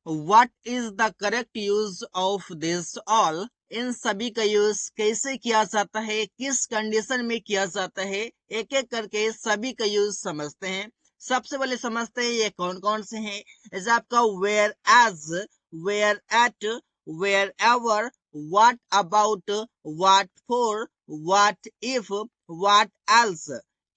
What is the correct use of this all? इन सभी का यूज कैसे किया जाता है, किस कंडीशन में किया जाता है, एक एक करके सभी का यूज समझते हैं। सबसे पहले समझते हैं ये कौन कौन से हैं। जैसे आपका whereas, whereat, wherever, what about, what for, what if, what else,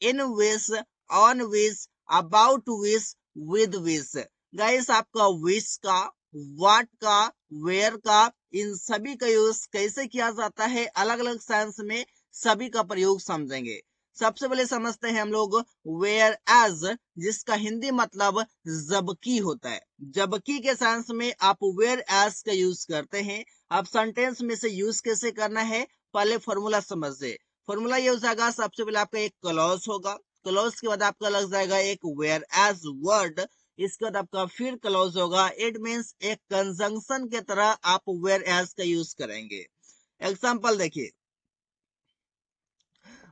in which, on which, about which, with which. Guys आपका विच का, व्हाट का, वेयर का, इन सभी का यूज कैसे किया जाता है अलग अलग सेंस में सभी का प्रयोग समझेंगे। सबसे पहले समझते हैं हम लोग वेयर एज, जिसका हिंदी मतलब जबकि होता है। जबकि के सेंस में आप वेयर एज का यूज करते हैं। अब सेंटेंस में से यूज कैसे करना है, पहले फॉर्मूला समझे। फॉर्मूला ये हो जाएगा, सबसे पहले आपका एक क्लॉज होगा, क्लॉज के बाद आपका लग जाएगा एक वेयर एज वर्ड, इसके बाद आपका फिर क्लॉज होगा। इट मीन्स एक कंजंक्शन के तरह आप वेयर एज का यूज करेंगे। एग्जांपल देखिए,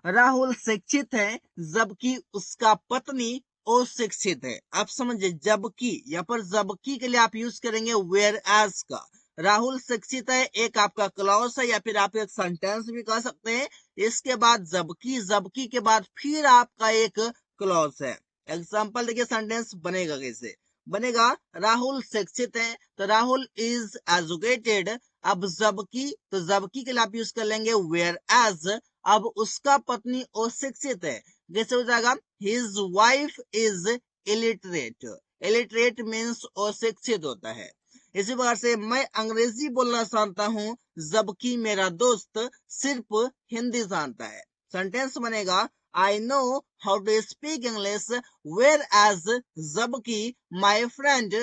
राहुल शिक्षित है जबकि उसका पत्नी अशिक्षित है। आप समझे, जबकि यहाँ पर जबकि के लिए आप यूज करेंगे वेयर एज का। राहुल शिक्षित है एक आपका क्लॉज है, या फिर आप एक सेंटेंस भी कह सकते हैं। इसके बाद जबकि, जबकि के बाद फिर आपका एक क्लॉज है। एग्जाम्पल देखिए, सेंटेंस बनेगा कैसे बनेगा। राहुल शिक्षित है तो राहुल इज एजुकेटेड। अब जबकि, तो जबकि के लिए आप यूज कर लेंगे वेयर एज। अब उसका पत्नी अशिक्षित है, जैसे हो जाएगा his wife is illiterate. Illiterate means अशिक्षित होता है। इसी प्रकार से मैं अंग्रेजी बोलना जानता हूं जबकि मेरा दोस्त सिर्फ हिंदी जानता है। सेंटेंस बनेगा I know how to speak English where as, जबकि my friend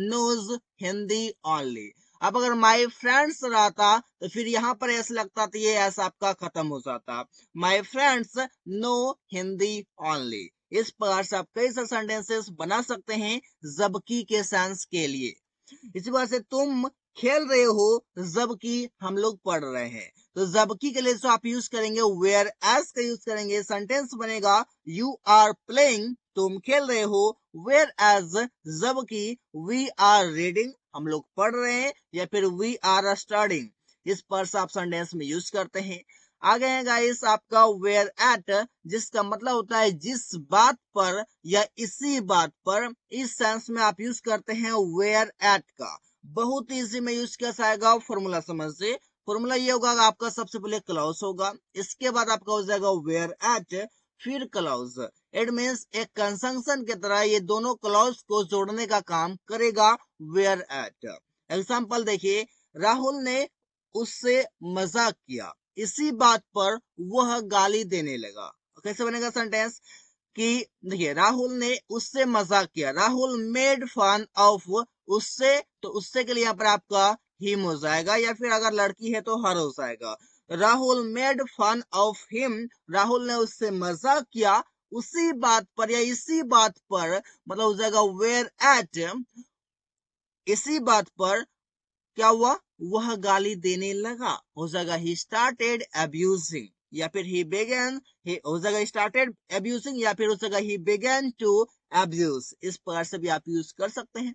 knows Hindi only. अब अगर माई फ्रेंड्स रहता तो फिर यहाँ पर ऐसा लगता तो ये ऐसा आपका खत्म हो जाता। My friends no Hindi only. इस प्रकार से आप कई सारे सेंटेंसेस बना सकते हैं जबकि के सेंस के लिए। इसी वजह से तुम खेल रहे हो जबकि हम लोग पढ़ रहे हैं, तो जबकि के लिए जो आप यूज करेंगे वेयर एज का यूज करेंगे। सेंटेंस बनेगा यू आर प्लेइंग, तुम खेल रहे हो, वेयर एज, जबकि वी आर रीडिंग, हम लोग पढ़ रहे हैं, या फिर वी आर स्टडिंग। इस पर से आप सेंटेंस में यूज करते हैं। आगे है गाइस आपका वेयर एट, जिसका मतलब होता है जिस बात पर या इसी बात पर। इस सेंस में आप यूज करते हैं वेयर एट का। बहुत इजी में यूज किया जाएगा, फॉर्मूला समझिए। फॉर्मूला ये होगा, आपका सबसे पहले क्लॉज होगा, इसके बाद आपका हो जाएगा वेयर एट, फिर क्लॉज। इट मीन्स एक कंजंक्शन की तरह ये दोनों क्लॉज को जोड़ने का काम करेगा वेयर एट। एग्जाम्पल देखिए, राहुल ने उससे मजाक किया, इसी बात पर वह गाली देने लगा। कैसे बनेगा सेंटेंस कि देखिए, राहुल ने उससे मजाक किया, राहुल मेड फन ऑफ उससे, तो उससे के लिए यहाँ पर आपका हिम हो जाएगा, या फिर अगर लड़की है तो हर हो जाएगा। Rahul made fun of him, Rahul ने उससे मजाक किया उसी बात पर या इसी बात पर, मतलब हो जाएगा वेयर एट, इसी बात पर क्या हुआ, वह गाली देने लगा, हो जाएगा ही स्टार्टेड अब्यूजिंग, या फिर ही बेगन, हो जाएगा स्टार्टेड अब्यूजिंग, या फिर हो जाएगा ही बेगन टू अब्यूज। इस प्रकार से भी आप यूज कर सकते हैं।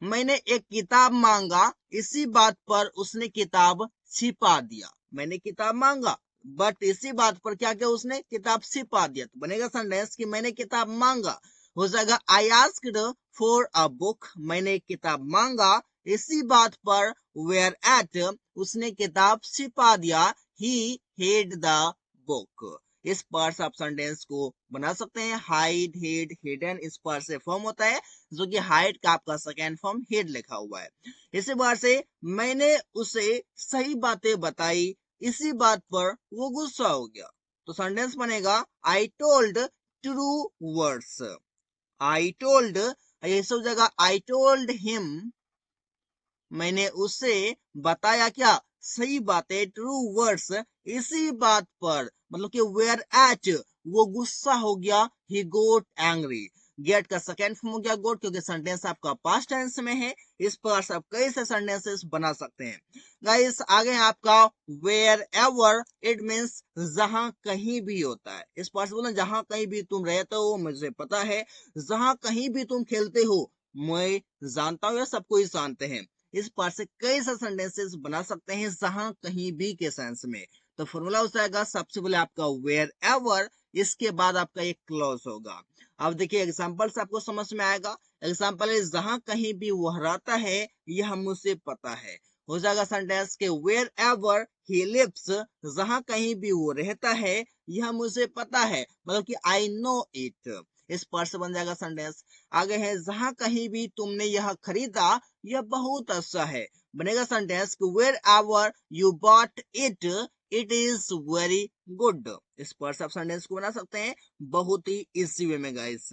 मैंने एक किताब मांगा, इसी बात पर उसने किताब छिपा दिया। मैंने किताब मांगा, बट इसी बात पर क्या क्या उसने किताब छिपा दिया, तो बनेगा सेंटेंस कि मैंने किताब मांगा। हो जाएगा I asked for a book, मैंने एक किताब मांगा, इसी बात पर वेयर एट, उसने किताब छिपा दिया, ही हिड द बुक। इस पर से आप सेंटेंस को बना सकते हैं। हाइड, हिड, हिडन, इस पर से फॉर्म होता है, जो कि हाइड का आपका सेकेंड फॉर्म हिड लिखा हुआ है। इसी बार से मैंने उसे सही बातें बताई, इसी बात पर वो गुस्सा हो गया, तो सेंटेंस बनेगा I told true words. I told, ये सब जगह आई टोल्ड हिम, मैंने उसे बताया क्या, सही बात है, ट्रू वर्ड्स। इसी बात पर मतलब कि वेयर एट वो गुस्सा हो गया, ही गोट एंग्री। गेट का सेकेंड फॉर्म हो गया गोट, क्योंकि सेंटेंस आपका पास्ट टेंस में है। इस पर आप कई से सेंटेंसेस बना सकते हैं। गाइस आगे है आपका वेयर एवर, इट मीन्स जहां कहीं भी होता है। इस पर से बोला जहां कहीं भी तुम रहते हो, मुझे पता है, जहां कहीं भी तुम खेलते हो, मैं जानता हूँ या सब कोई जानते हैं। इस पार्ट से कई सारे सेंटेंसेस बना सकते हैं जहां कहीं भी के सेंस में। तो फॉर्मूला हो जाएगा सबसे पहले आपका वेयर एवर, इसके बाद आपका एक क्लॉज होगा। अब देखिए एग्जाम्पल से आपको समझ में आएगा। एग्जाम्पल है जहां कहीं भी वह रहता है यह मुझे पता है। हो जाएगा सेंटेंस के वेयर एवर ही लिव्स, जहां कहीं भी वो रहता है यह मुझे पता है, मतलब कि आई नो इट। इस पर से बन जाएगा सेंटेंस। आगे है जहां कहीं भी तुमने यह खरीदा यह बहुत अच्छा है, बनेगा sentence wherever you bought it it is very good. इस पर से आप सेंटेंस को बना सकते हैं बहुत ही इजी वे में गाइस।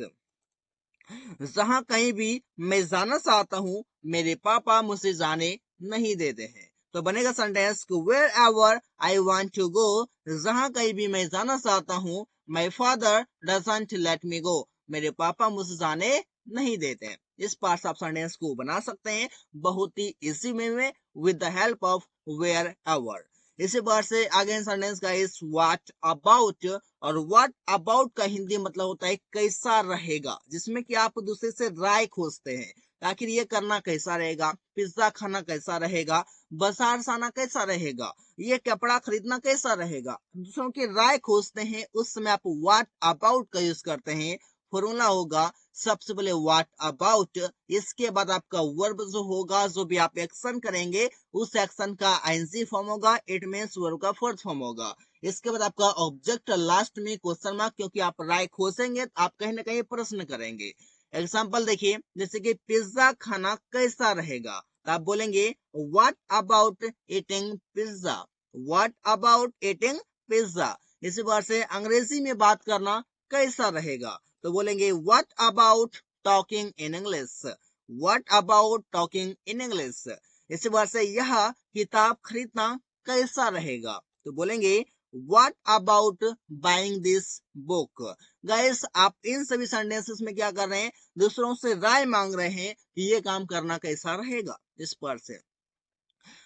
जहां कहीं भी मैं जाना चाहता हूँ मेरे पापा मुझे जाने नहीं देते हैं। तो बनेगा sentence wherever I want to go, जहां कहीं भी मैं जाना चाहता हूँ my father doesn't let me go, मेरे पापा मुझे जाने नहीं देते हैं। इस पार्ट से आप सेंटेंस को बना सकते हैं बहुत ही इजी वे में with the help of wherever. इसी बार से आगे सेंटेंस का इस व्हाट अबाउट, और व्हाट अबाउट का हिंदी मतलब होता है कैसा रहेगा, जिसमें कि आप दूसरे से राय खोजते हैं। आखिर ये करना कैसा रहेगा, पिज्जा खाना कैसा रहेगा, बाजार जाना कैसा रहेगा, ये कपड़ा खरीदना कैसा रहेगा, दूसरों की राय खोजते हैं। उस समय आप व्हाट अबाउट का यूज करते हैं। फॉर्मूला होगा सबसे पहले व्हाट अबाउट, इसके बाद आपका वर्ब जो होगा, जो भी आप एक्शन करेंगे उस एक्शन का आईएनजी फॉर्म होगा, इट मींस वर्ब का फोर्थ फॉर्म होगा। इसके बाद आपका ऑब्जेक्ट लास्ट में क्वेश्चन मार्क, क्योंकि आप राय खोजेंगे तो आप कहीं ना कहीं प्रश्न करेंगे। एग्जाम्पल देखिए, जैसे कि पिज्जा खाना कैसा रहेगा, तो आप बोलेंगे what about eating pizza, what about eating pizza. इसी बार से अंग्रेजी में बात करना कैसा रहेगा, तो बोलेंगे what about talking in English, what about talking in English. इसी बार से यह किताब खरीदना कैसा रहेगा, तो बोलेंगे what about buying this book. Guys आप इन सभी सेंटेंसेस में क्या कर रहे हैं, दूसरों से राय मांग रहे हैं कि ये काम करना कैसा रहेगा। इस पर से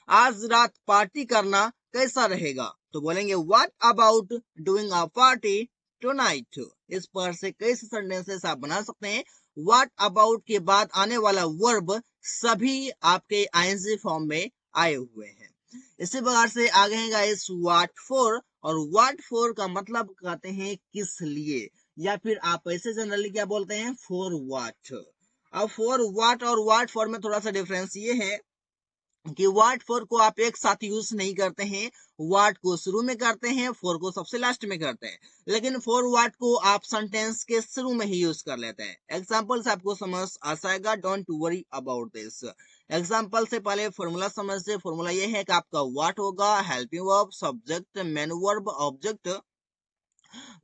आज रात पार्टी करना कैसा रहेगा, तो बोलेंगे what about doing a party tonight. इस पर से कई सेंटेंसेस आप बना सकते हैं। व्हाट अबाउट के बाद आने वाला वर्ब सभी आपके आईएनजी फॉर्म में आए हुए हैं। इसी प्रकार से आगे है गाइस व्हाट फॉर, और व्हाट फॉर का मतलब कहते हैं किस लिए, या फिर आप ऐसे जनरली क्या बोलते हैं फॉर व्हाट। अब फॉर व्हाट और व्हाट फॉर में थोड़ा सा डिफरेंस ये है कि व्हाट फॉर को आप एक साथ यूज नहीं करते हैं, व्हाट को शुरू में करते हैं, फॉर को सबसे लास्ट में करते हैं। लेकिन फॉर व्हाट को आप सेंटेंस के शुरू में ही यूज कर लेते हैं। एग्जांपल से आपको समझ आ जाएगा, don't worry about this. Example से पहले फॉर्मूला समझते। फॉर्मूला ये है कि आपका व्हाट होगा helping verb, subject, main verb, object,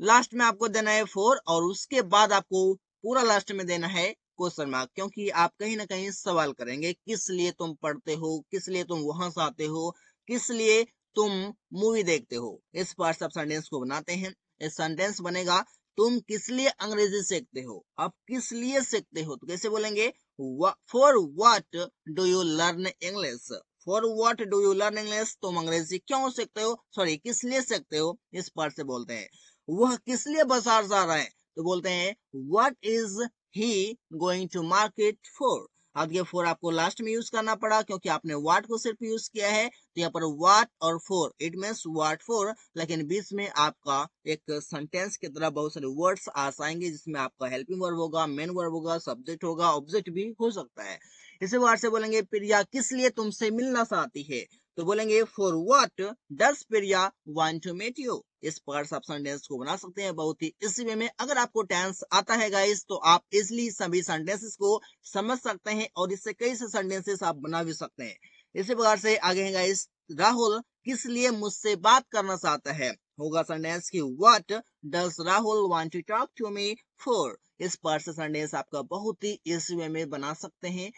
last में आपको देना है फॉर, और उसके बाद आपको पूरा लास्ट में देना है क्वेश्चन मार्क, क्योंकि आप कहीं ना कहीं सवाल करेंगे किस लिए तुम पढ़ते हो, किस लिए तुम वहां से आते हो, किस लिए तुम मूवी देखते हो। इस पार्ट से आप सेंटेंस को बनाते हैं। इस सेंटेंस बनेगा तुम किस लिए अंग्रेजी सीखते हो। आप किस लिए सीखते हो तो कैसे बोलेंगे, for what do you learn English, for what do you learn English, तुम अंग्रेजी क्यों सीखते हो, सॉरी किस लिए सीखते हो। इस पार्ट से बोलते हैं वह किस लिए बाजार जा रहा है, तो बोलते हैं what is he going to market for. अब ये फॉर आपको लास्ट में यूज करना पड़ा क्योंकि आपने व्हाट को सिर्फ यूज किया है, तो यहाँ पर व्हाट और for it means what for, लेकिन बीच में आपका एक सेंटेंस की तरह बहुत सारे वर्ड्स आ जाएंगे, जिसमें आपका हेल्पिंग वर्ब होगा, मेन वर्ब होगा, सब्जेक्ट होगा, ऑब्जेक्ट भी हो सकता है। इसी वर्ड से बोलेंगे प्रिया किस लिए तुमसे मिलना चाहती है, तो बोलेंगे for what does Priya want to meet you. इस प्रकार से आप सेंटेंस को बना सकते हैं बहुत ही इसी वे में। अगर आपको टेंस आता है गाइस तो आप इजिली सभी सेंटेंसेस को समझ सकते हैं और इससे कई से सेंटेंसेस आप बना भी सकते हैं। इसी प्रकार से आगे है गाइस राहुल किस लिए मुझसे बात करना चाहता है, होगा सेंटेंस की what does Rahul want to talk to me for. इस पर से सेंटेंस आपका बहुत ही इजी वे में बना सकते हैं।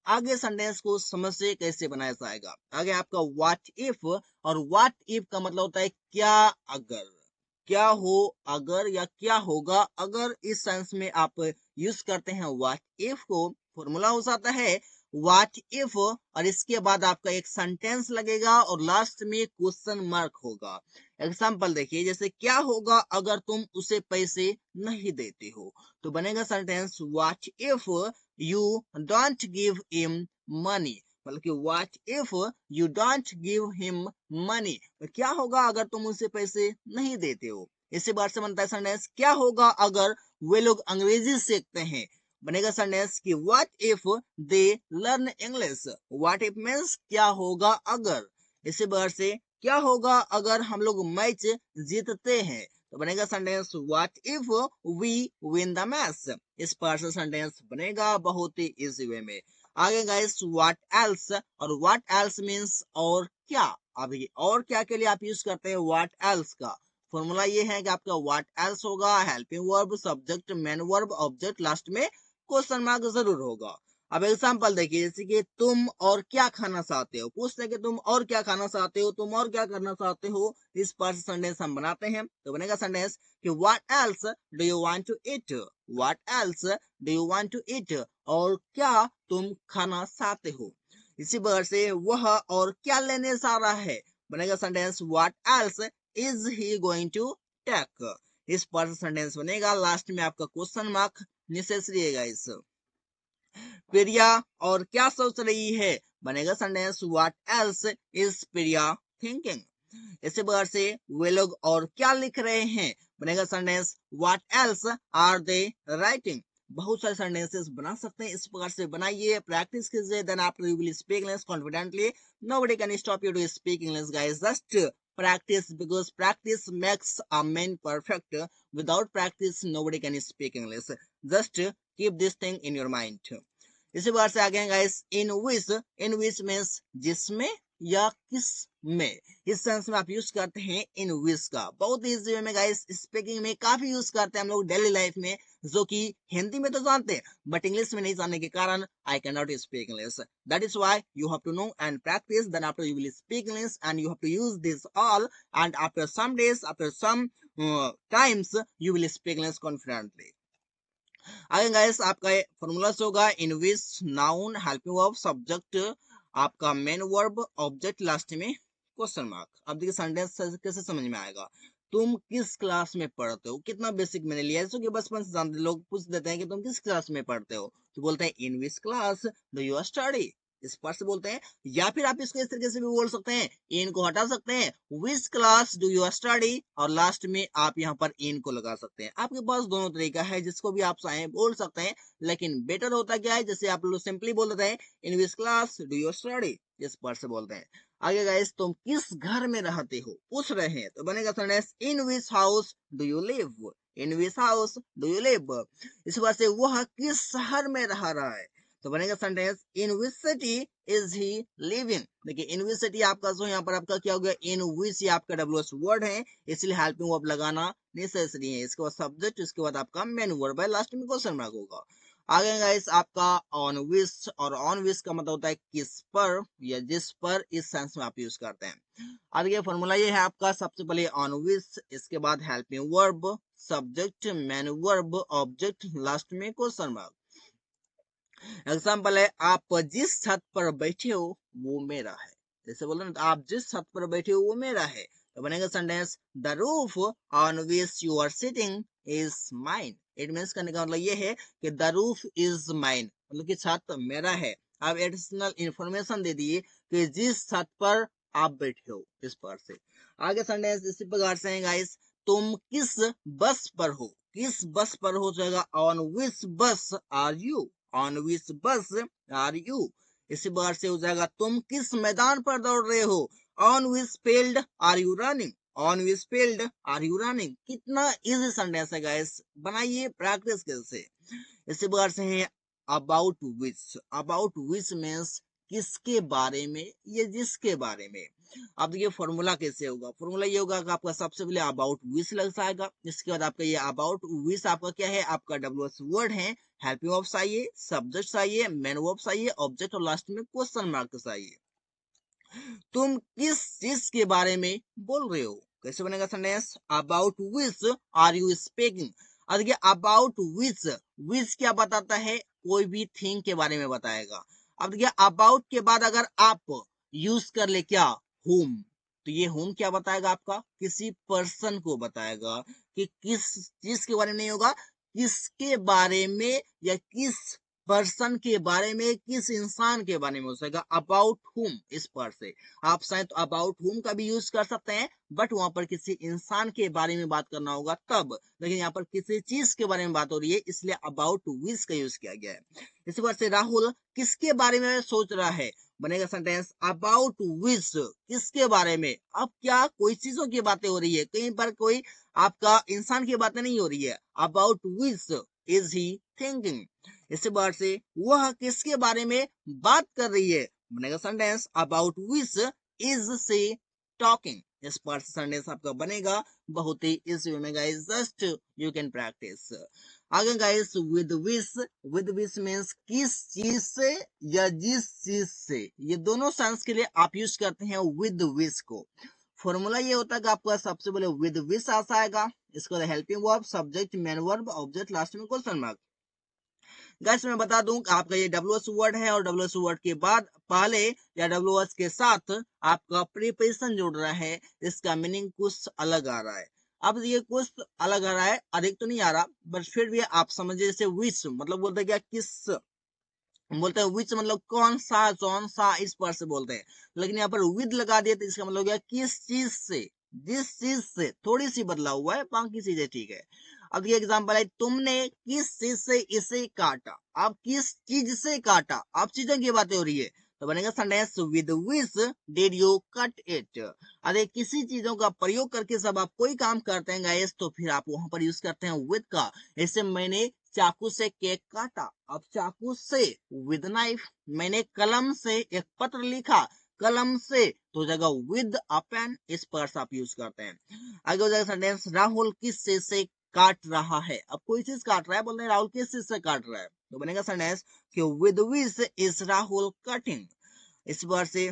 आगे सेंटेंस को समझिए कैसे बनाया जाएगा। आगे आपका व्हाट इफ, और व्हाट इफ का मतलब होता है क्या अगर, क्या हो अगर या क्या होगा अगर। इस सेंस में आप यूज करते हैं व्हाट इफ को। फॉर्मूला हो जाता है व्हाट इफ, और इसके बाद आपका एक सेंटेंस लगेगा और लास्ट में क्वेश्चन मार्क होगा। एग्जाम्पल देखिए, जैसे क्या होगा अगर तुम उसे पैसे नहीं देते हो, तो बनेगा sentence what if you don't give him money, मतलब कि what if you don't give him money, तो क्या होगा अगर तुम उसे पैसे नहीं देते हो। इसी बार से बनता है सेंटेंस क्या होगा अगर वे लोग अंग्रेजी सीखते हैं, बनेगा सेंटेंस कि what if they learn English. What if means क्या होगा अगर। इसी बार से क्या होगा अगर हम लोग मैच जीतते हैं, तो बनेगा sentence what if we win the match. इस बार से सेंटेंस बनेगा बहुत ही इजी वे में। आगे गाइस व्हाट एल्स, और व्हाट एल्स मीन्स और क्या। अभी और क्या के लिए आप यूज करते हैं व्हाट एल्स का। फॉर्मूला ये है कि आपका व्हाट एल्स होगा helping verb, subject, main verb, object, last में क्वेश्चन मार्क जरूर होगा। अब एग्जांपल देखिए, जैसे कि तुम और क्या खाना चाहते हो, पूछते हैं कि तुम और क्या खाना चाहते हो, तुम और क्या करना चाहते हो। इस पर सेंटेंस हम बनाते हैं, तो बनेगा सेंटेंस कि what else do you want to eat. What else do you want to eat, और क्या तुम खाना चाहते हो। इसी प्रकार से वह और क्या लेने जा रहा है, बनेगा sentence what else is he going to take. इस पर सेंटेंस बनेगा, लास्ट में आपका क्वेश्चन मार्क नेसेसरी है गाइस। प्रिया और क्या सोच रही है, बनेगा sentence what else is Priya thinking. इसी प्रकार से वे लोग और क्या लिख रहे हैं, बनेगा sentence what else are they writing. बहुत सारे सेंटेंसेस बना सकते हैं, इस प्रकार से बनाइए, प्रैक्टिस कीजिए, then after you will speak English confidently. Nobody can stop you to speak English guys, just practice, because practice makes a man perfect. Without practice nobody can speak English, just keep this thing in your mind। इसी बार से आगे guys in which means जिसमें या किस में। इस sense में आप यूज करते हैं इन विच का, बहुत इजी वे में गाइस, स्पीकिंग में काफी यूज करते हैं हम लोग डेली लाइफ में, जो कि हिंदी में तो जानते हैं बट इंग्लिश में नहीं जानने के कारण I can not speak English. That is why you have to know and practice, then after you will speak English and you have to use this all, and after some days, after some times you will speak English confidently. आगे guys आपका formula होगा in which, noun, helping verb, subject, आपका main verb, object, last में question mark. अब देखिए sentence कैसे समझ में आएगा। तुम किस क्लास में पढ़ते हो, कितना बेसिक मैंने लिया है, कि बचपन से जानते लोग पूछ देते हैं कि तुम किस क्लास में पढ़ते हो, तो बोलते हैं in which class do you study. इस पर से बोलते हैं, या फिर आप इसको इस तरीके से भी बोल सकते हैं, इन को हटा सकते हैं, विच क्लास डू यू स्टडी, और लास्ट में आप यहाँ पर इन को लगा सकते हैं। आपके पास दोनों तरीका है, जिसको भी आप चाहें बोल सकते हैं, लेकिन बेटर होता क्या है, जैसे आप लोग सिंपली बोल देते हैं in which class do you study, इस पर से बोलते हैं। आगे गाइस तुम किस घर में रहते हो पूछ रहे हैं, तो बनेगा sentence in which house do you live. In which house do you live. इस बात से वह किस शहर में रह रहा है, तो बनेगा sentence in which city is he living. देखिए इन विच सिटी आपका जो यहाँ पर आपका क्या हो गया, इन विच ये आपका डब्ल्यूएस वर्ड है, इसलिए हेल्पिंग वर्ब लगाना नेसेसरी है। इसके बाद सब्जेक्ट, इसके बाद आपका मेन वर्ब है, लास्ट में क्वेश्चन मार्क होगा। आगे गाइस आपका ऑन विच, और ऑन विच का मतलब होता है किस पर या जिस पर, इस सेंस में आप यूज करते हैं। आगे फॉर्मूला ये है आपका, सबसे पहले ऑन विच, इसके बाद helping verb, subject, main verb, object, last में क्वेश्चन मार्क। एग्जाम्पल है आप जिस छत पर बैठे हो वो मेरा है, जैसे बोल रहे आप जिस छत पर बैठे हो वो मेरा है, तो बनेगा sentence the roof on which you are sitting is mine. It means करने का मतलब ये है कि द रूफ इज माइन, मतलब कि छत मेरा है। आप एडिशनल इंफॉर्मेशन दे दिए कि जिस छत पर आप बैठे हो, इस पर से। आगे सेंटेंस इसी प्रकार से है गाइस, तुम किस बस पर हो, किस बस पर हो जाएगा ऑन विच बस आर यू, ऑन विच बस आर यू। इसी बार से हो जाएगा तुम किस मैदान पर दौड़ रहे हो, on which field are you running, on which field are you running. कितना इजी सेंटेंस है गाइस, बनाइए प्रैक्टिस कैसे। इसी बार से है about which, about which means किसके बारे में, ये जिसके बारे में। अब देखिए फॉर्मूला कैसे होगा, फॉर्मूला ये होगा कि आपका सबसे पहले अबाउट विच लग जाएगा, इसके बाद आपका ये अबाउट विच आपका क्या है, आपका डब्ल्यूएस वर्ड है, हेल्पिंग वर्ब चाहिए, सब्जेक्ट चाहिए, मेन वर्ब चाहिए, ऑब्जेक्ट, और लास्ट में क्वेश्चन मार्क चाहिए। तुम किस चीज के बारे में बोल रहे हो, कैसे बनेगा sentence about which are you speaking. अब देखिए अबाउट विच, विच क्या बताता है, कोई भी थिंग के बारे में बताएगा। अब देखिए अबाउट के बाद अगर आप यूज कर ले क्या, हुम, तो ये हुम क्या बताएगा, आपका किसी पर्सन को बताएगा, कि किस चीज के बारे में नहीं होगा, किसके बारे में या किस पर्सन के बारे में, किस इंसान के बारे में हो जाएगा अबाउट हुम। इस पर से आप चाहे तो अबाउट हुम का भी यूज कर सकते हैं, बट वहां पर किसी इंसान के बारे में बात करना होगा तब। लेकिन यहाँ पर किसी चीज के बारे में बात हो रही है, इसलिए अबाउट विच का यूज किया गया है। इसी पर से राहुल किसके बारे में सोच रहा है, बनेगा सेंटेंस अबाउट विच, किसके बारे में। अब क्या कोई चीजों की बातें हो रही है, कहीं पर कोई आपका इंसान की बातें नहीं हो रही है। About which is he thinking. इसी बार से वह किसके बारे में बात कर रही है, बनेगा sentence about which is she talking. इस पर सेंटेंस आपका बनेगा बहुत ही इजी वे में guys, just you can practice. आगे गाइस विद विच मीन्स किस चीज से या जिस चीज से, ये दोनों सेंस के लिए आप यूज करते हैं विद विच को। फॉर्मूला ये होता है कि आपका सबसे पहले विद विच आएगा, इसको helping verb, subject, main verb, object, last में क्वेश्चन मार्क। गाइस मैं बता दूं कि आपका ये WH वर्ड है और WH वर्ड के बाद पहले या WH के साथ आपका प्रीपोजिशन जुड़ रहा है, इसका मीनिंग कुछ अलग आ रहा है। अब ये कुछ अलग आ रहा है, अधिक तो नहीं आ रहा, बट फिर भी आप समझिए जैसे विच मतलब बोलते क्या, किस बोलते हैं, विच मतलब कौन सा, कौन सा, इस पर से बोलते हैं। लेकिन यहाँ पर विद लगा दिया तो इसका मतलब गया किस चीज से, जिस चीज से, थोड़ी सी बदला हुआ है, बाकी चीजें ठीक है। अब ये एग्जांपल है, तुमने किस चीज से इसे काटा। आप किस चीज से काटा, आप चीजों की बातें हो रही है, तो बनेगा sentence with which did you cut it. अरे किसी चीजों का प्रयोग करके जब आप कोई काम करते हैं गाइस, तो फिर आप वहां पर यूज करते हैं विद का। ऐसे मैंने चाकू से केक काटा, अब चाकू से विद नाइफ। मैंने कलम से एक पत्र लिखा, कलम से तो जगह विद अ पेन, इस पर आप यूज करते हैं। आगे हो जाएगा सेंटेंस राहुल किस चीज से काट रहा है। अब कोई चीज काट रहा है, बोलते हैं राहुल किस चीज से काट रहा है, तो बनेगा सेंटेंस कि with which is Rahul cutting. इस बार से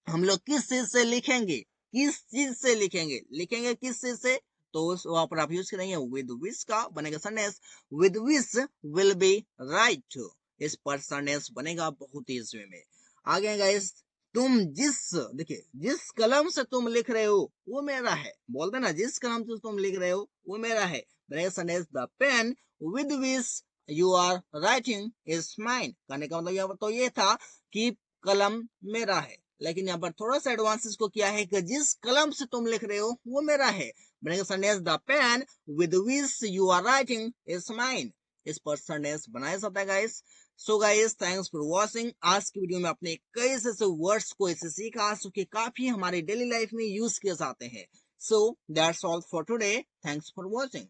हम लोग किस चीज से लिखेंगे, किस चीज से लिखेंगे, लिखेंगे किस चीज से, तो वहां पर आप यूज करेंगे विद विच का, बनेगा sentence with which will be right. इस पर सेंटेंस बनेगा बहुत ही इजी में। आगे गाइस, तुम जिस, देखिए जिस कलम से तुम लिख रहे हो वो मेरा है, बोलते ना जिस कलम से तुम लिख रहे हो वो मेरा है, बनेगा sentence the pen with which you are writing is mine. कहने का मतलब यहाँ पर तो ये था कि कलम मेरा है, लेकिन यहाँ पर थोड़ा सा एडवांस इसको किया है कि जिस कलम से तुम लिख रहे हो वो मेरा है, बनेगा sentence the pen with which you are writing is mine. इस पर सेंटेंस बनाया जाता है guys. So guys thanks for watching. आज की वीडियो में आपने कई ऐसे वर्ड्स को ऐसे सीखा जो कि काफी हमारे डेली लाइफ में यूज किए जाते हैं। So that's all for today, thanks for watching.